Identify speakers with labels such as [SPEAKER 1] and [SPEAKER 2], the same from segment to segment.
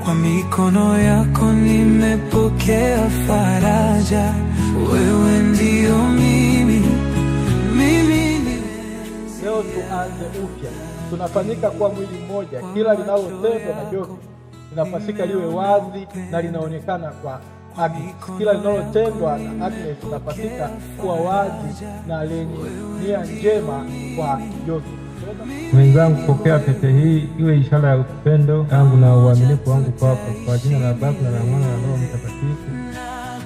[SPEAKER 1] Kwa mikono yako nimepokea faraja, wewe ndio mimi.
[SPEAKER 2] Leo tuanze upya, tunafanyika kuwa mwili mmoja. Kila linalotendwa na Jovi linapasika liwe wazi na linaonekana kwa Agnes. Kila linalotendwa na Agnes linapasika kuwa wazi na lenye nia njema kwa Jovi.
[SPEAKER 3] Mwenzangu, pokea pete hii iwe ishara ya upendo wangu na uaminifu wangu kwako, kwa jina la Baba na la Mwana na Roho Mtakatifu.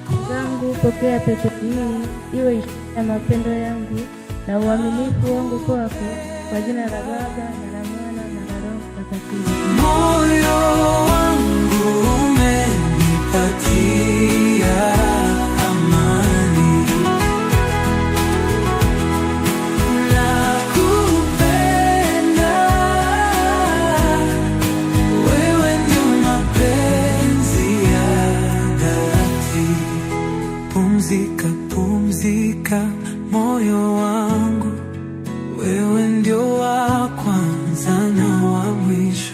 [SPEAKER 4] Mwenzangu, pokea pete hii iwe ishara ya mapendo yangu na uaminifu wangu kwako, kwa jina la Baba na la Mwana na la Roho Mtakatifu.
[SPEAKER 1] Moyo wangu umenipatia amani, nakupenda, wewe ndio mapenzi ya dhati. Pumzika, pumzika moyo wangu, wewe ndio wa kwanza na wa mwisho.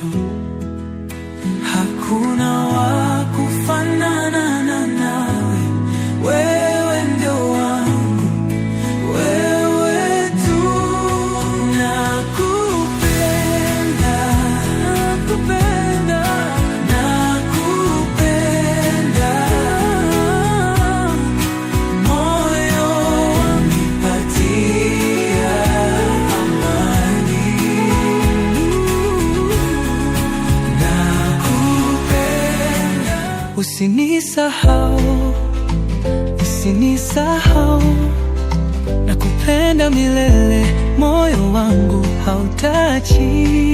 [SPEAKER 1] Hakuna wa kufanana nawe, wewe ndio wangu, wewe tu. Nakupenda, nakupenda, nakupenda. Moyo wanipatia amani, nakupenda. Usinisahau, usinisahau, nakupenda milele, moyo wangu hautaachia.